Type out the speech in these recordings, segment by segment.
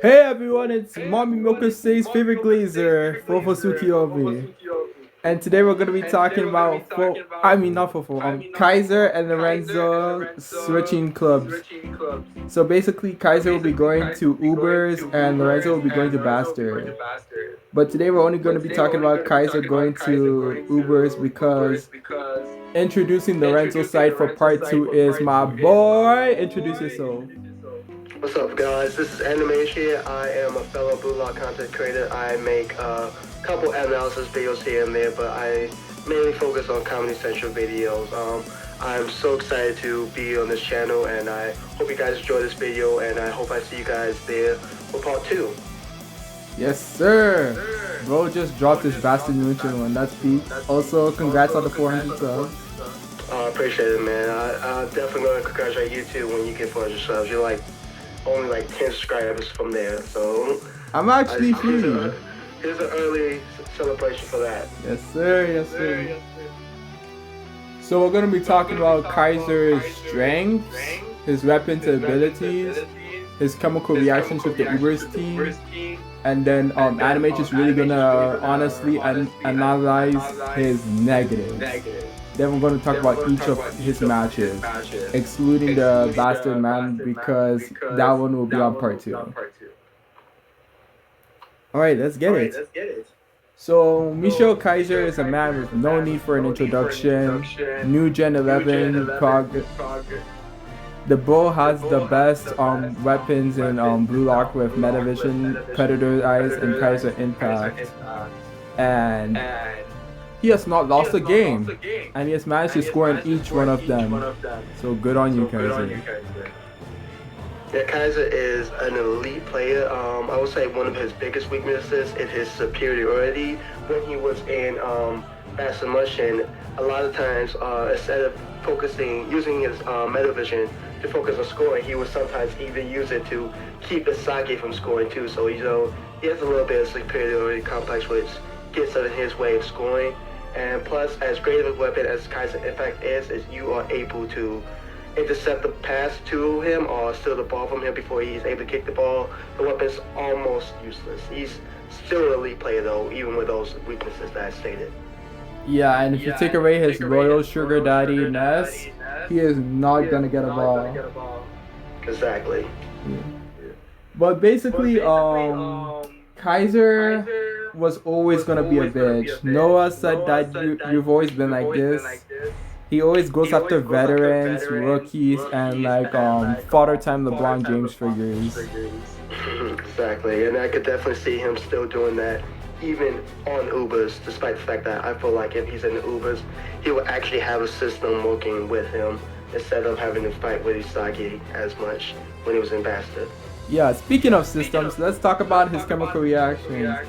Hey everyone, it's Mommy Milker Say's favorite glazer, Fofo Sukiomi. And today we're going to be talking about, Kaiser and Lorenzo switching clubs. So basically, Kaiser will be going to Ubers and Lorenzo will be going to Bastard. But today we're only going to be talking about Kaiser going to Ubers because introducing Lorenzo's side for part 2 is my boy. Introduce yourself. What's up, guys? This is Animation. I am a fellow Bluelock content creator. I make a couple analysis videos here and there, but I mainly focus on Comedy Central videos. I'm so excited to be on this channel, and I hope you guys enjoy this video, and I hope I see you guys there for part 2. Yes, sir. Bro just dropped his Bastard Munchen one. That's peak. Also, congrats on the 400 subs. I appreciate it, man. I definitely going to congratulate you too when you get 400 subs. You're like only like 10 subscribers from there, so I'm actually free. Here's an early celebration for that. Yes, sir. Yes, sir. So we're gonna be talking about Kaiser's strengths, his weapons abilities, his chemical reactions with the Ubers team, and then Anime just really gonna honestly analyze his negatives. Then we're going to talk about each of his matches, excluding the Bastard Man because that one will be on part 2. Alright, let's get it. So, Michel Kaiser is a man with no need for an introduction. New Gen 11 prog. The bro has the best weapons in Bluelock with Metavision, Predator Eyes, and Kaiser Impact. And he has not lost a game, and he has managed to score in each one of them. So good on you, Kaiser. Yeah, Kaiser is an elite player. I would say one of his biggest weaknesses is his superiority. When he was in Manshine, a lot of times instead of using his Metavision to focus on scoring, he would sometimes even use it to keep his Sake from scoring too. So he has a little bit of superiority complex, which gets in his way of scoring. And plus, as great of a weapon as Kaiser Impact is you are able to intercept the pass to him or steal the ball from him before he's able to kick the ball. The weapon's almost useless. He's still an elite player though, even with those weaknesses that I stated. Yeah, and if you take away his royal sugar daddy Ness, he is not gonna get a ball. Exactly. Yeah. But basically, Kaiser was always gonna be a bitch. Noah said that you've always been like this. He always goes after veterans, rookies, and like father time LeBron James figures. Exactly, and I could definitely see him still doing that even on Ubers, despite the fact that I feel like if he's in the Ubers, he will actually have a system working with him instead of having to fight with Isagi as much when he was in Bastard. Yeah, speaking of systems, let's talk about his chemical reactions.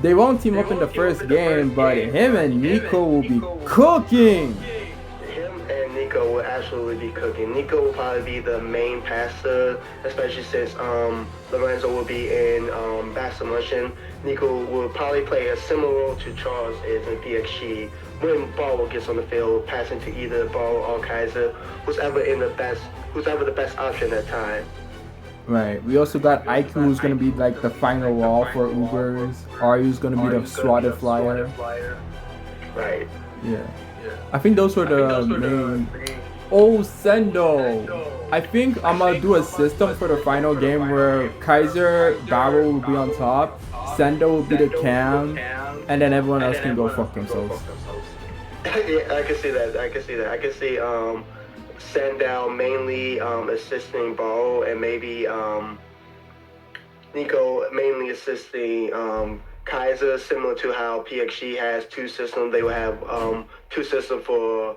They won't team up in the first game, but him and Nico will be cooking! Him and Nico will absolutely be cooking. Nico will probably be the main passer, especially since Lorenzo will be in Bastard Manshine. Nico will probably play a similar role to Charles is in P.X.G. When Barcha gets on the field, passing to either Barcha or Kaiser, who's ever the best option at that time. Right. We also got Aiku, who's gonna be like the final wall for Ubers. Ryu's gonna be the swatted flyer. Right. Yeah. I think those were the main. Oh, Sendo! I think I'm gonna do a system for the final game where Kaiser Barrel will be on top, Sendo will be the cam, and then everyone else can go fuck themselves. Yeah, I can see that. I can see Sandow mainly assisting Ball and maybe Nico mainly assisting Kaiser, similar to how P.X.G has two systems. They will have two systems for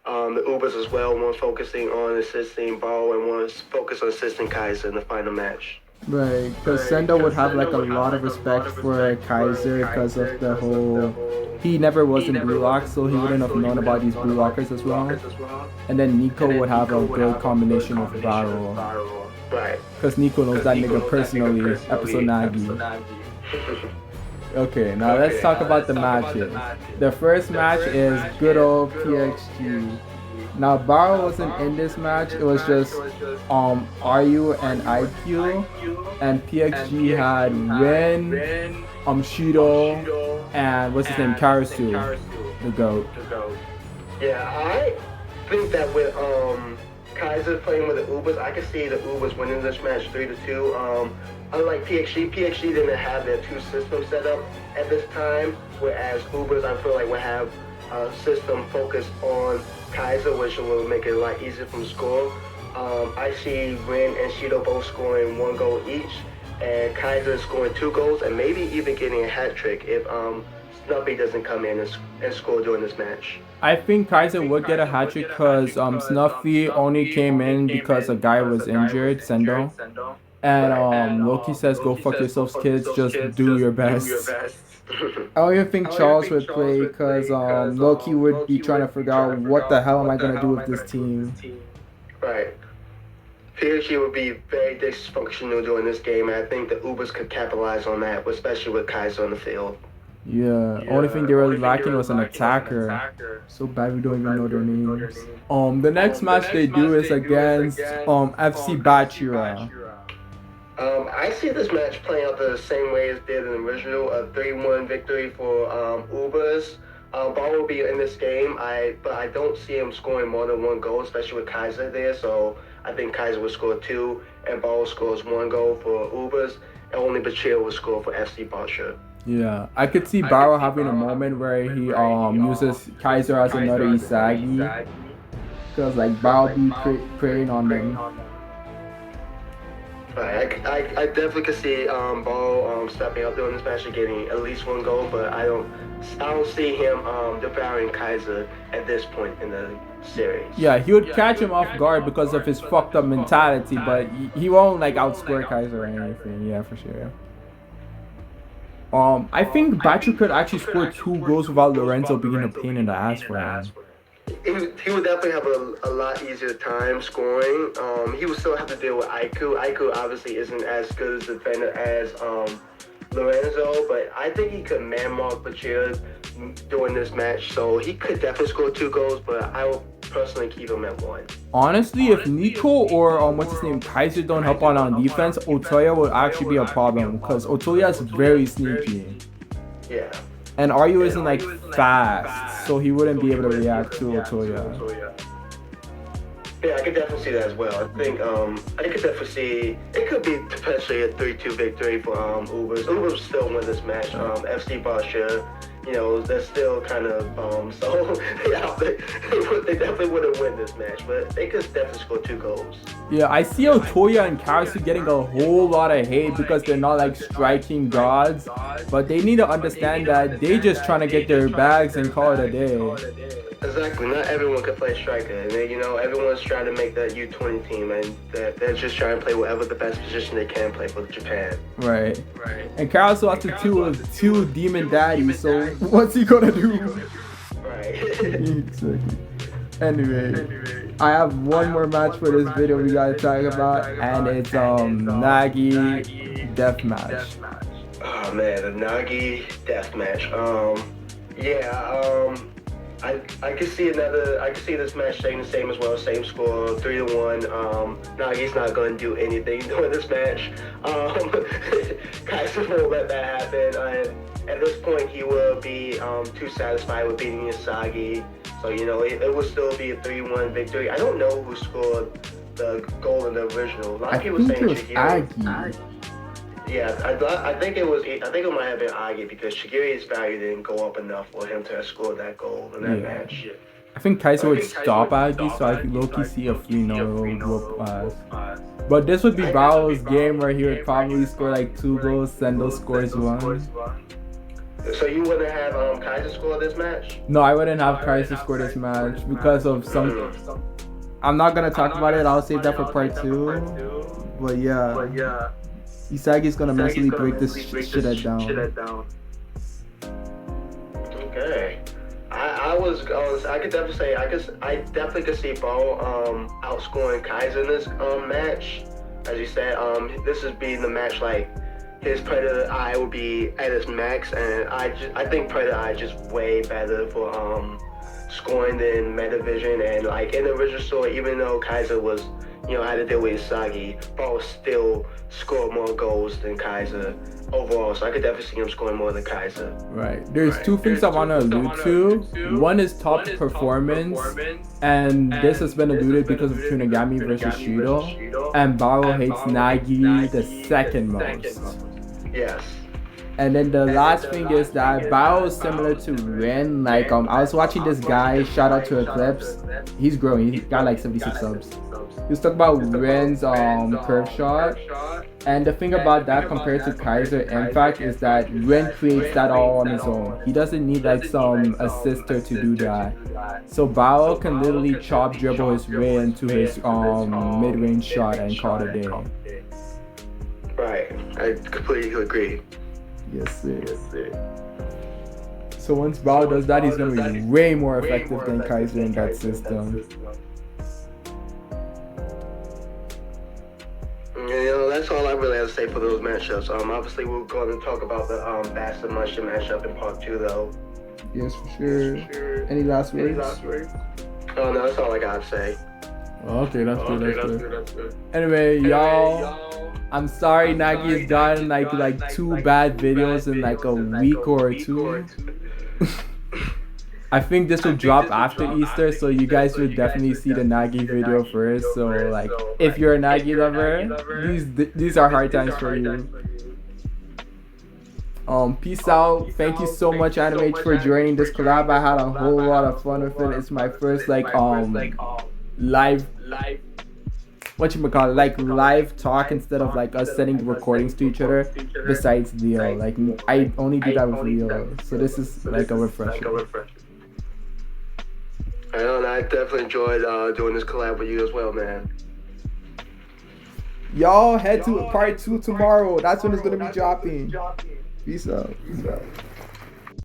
the Ubers as well, one focusing on assisting Ball and one focused on assisting Kaiser in the final match. Right, because Sendo would have like a lot of respect for Kaiser because of the whole... He never was in Bluelock, so he wouldn't have known about these Bluelockers as well. And then Nico would have a good combination with Barrel. Right. Because Nico knows that nigga personally, episode 90. Okay, now let's talk about the matches. The first match is good old P.X.G. Now Barcha wasn't in this match. It was just RU and IQ, and P.X.G had Rin, Shido, and what's his name, Karasu, the GOAT. Yeah, I think that with Kaiser playing with the Ubers, I could see the Ubers winning this match 3-2. Unlike P.X.G, P.X.G didn't have their two systems set up at this time, whereas Ubers, I feel like, would have a system focused on Kaiser, which will make it a lot easier from the score. I see Rin and Shido both scoring 1 goal each, and Kaiser scoring 2 goals, and maybe even getting a hat trick if Snuffy doesn't come in and score during this match. I think Kaiser would get a hat trick because Snuffy only came in because a guy was injured, Sendo. And Loki says, "Go fuck yourselves, kids. Just do your best." I don't even think Charles would play because Loki would be trying to figure out what the hell am I gonna do with this team. Right. P.X.G would be very dysfunctional during this game, and I think the Ubers could capitalize on that, especially with Kaiser on the field. Yeah, only thing they were lacking was an attacker. So bad we don't even know their names. The next match they do is against FC Barcha. I see this match playing out the same way as did in the original, a 3-1 victory for Ubers. Ball will be in this game, but I don't see him scoring more than 1 goal, especially with Kaiser there. So I think Kaiser will score 2, and Ball scores 1 goal for Ubers, and only Bachir will score for FC Barcha. Yeah, I could see Barcha having a moment where he uses Kaiser as another Isagi, because like Barcha be preying on them. Right, I definitely could see Ball stepping up during this match and getting at least 1 goal, but I don't see him devouring Kaiser at this point in the series. Yeah, he would catch him off guard because of his fucked up mentality, but he won't like outscore Kaiser or anything. Yeah, for sure. I think Barcha could actually score 2 goals without Lorenzo being a pain in the ass for him. He would definitely have a lot easier time scoring. He would still have to deal with Aiku. Aiku obviously isn't as good a defender as Lorenzo, but I think he could man-mark Bachir during this match, so he could definitely score 2 goals, but I will personally keep him at 1. Honestly, if Nico or what's his name, Kaiser don't help on defense, Otoya will actually be a problem because Otoya is very sneaky. Yeah. And RU isn't like fast, so he wouldn't be able to react to Otoya. Yeah, I could definitely see that as well. I think I could definitely see it could be potentially a 3-2 victory for Ubers. Ubers still win this match. FC Barcha, you know, they're still kind of so yeah, they definitely wouldn't win this match, but they could definitely score 2 goals. Yeah, I see Otoya and Karasu getting a whole lot of hate because they're not like striking gods, but they need to understand that they just trying to get their bags and call it a day. Exactly. Not everyone can play striker, and you know everyone's trying to make that U20 team, and they're just trying to play whatever the best position they can play for Japan. Right. And Karasu after 2 of 2 demon daddies, so what's he gonna do? Right. Exactly. Anyway, I have one more match for this video we gotta talk about, and it's Nagi deathmatch. Oh man, the Nagi deathmatch. I can see this match staying the same as well, same score, 3-1. Nagi's not gonna do anything during this match. Kaiser won't let that happen. At this point, he will be too satisfied with beating Isagi. So, you know, it will still be a 3-1 victory. I don't know who scored the goal in the original. A lot of people saying Shigiri. Yeah, I think it might have been Agi because Shigiri's value didn't go up enough for him to have scored that goal in that match. I think Kaiser would stop Agi, so I could low-key see a 3-0 whoop ass. But this would be Bao's game where he would probably score like 2 goals, Sendo scores 1. So you wouldn't have Kaiser score this match? No, I wouldn't have Kaiser score this match because of some... I'm not gonna talk about it, I'll save that for part 2. But yeah. Isagi's gonna mentally break this shit down. Okay. I could definitely say I definitely could see Bo outscoring Kaiser in this match. As you said, this is being the match like his Predator Eye will be at its max, and I think Predator Eye is just way better for scoring than Metavision, and like in the original story, even though Kaiser was, had to deal with Sagi, Barcha still scored more goals than Kaiser overall. So I could definitely see him scoring more than Kaiser. Right. There's two things I want to allude to. One is top performance, and this has been alluded because of Tsunagami versus Shido, and Barcha hates Nagi the second most. Yes. And then the last thing is that Bao is similar to Rin. Like I was watching this guy, shout out to Eclipse. He's growing. He's got like 76 subs. He was talking about Rin's curve shot. And the thing about that compared to Kaiser Impact is that Rin creates that all on his own. He doesn't need like some assister to do that. So Bao can literally chop dribble his way into his mid-range shot and call it a day. Right. I completely agree. Yes, sir. So once Bao does that, he's gonna be way more effective than Kaiser in that system. That's all I really have to say for those matchups. Obviously we're going to talk about the Basta Manshine matchup in part 2 though. Yes, for sure. Any last words? Oh no, that's all I gotta say. Okay, that's good. Anyway, y'all, I'm sorry Nagi has gotten like 2 bad videos in like a week or 2. I think this will drop after Easter, so you guys will definitely see the Nagi video first. So like, if you're a Nagi lover, these are hard times for you. Peace out. Thank you so much, Animate, for joining this collab. I had a whole lot of fun with it. It's my first live live talk instead of like us sending recordings to each other besides Leo. Like I only do that with Leo, so this is like a refresher. I know, and I definitely enjoyed doing this collab with you as well, man. Y'all head to part 2 tomorrow. That's when it's gonna be dropping. Peace out.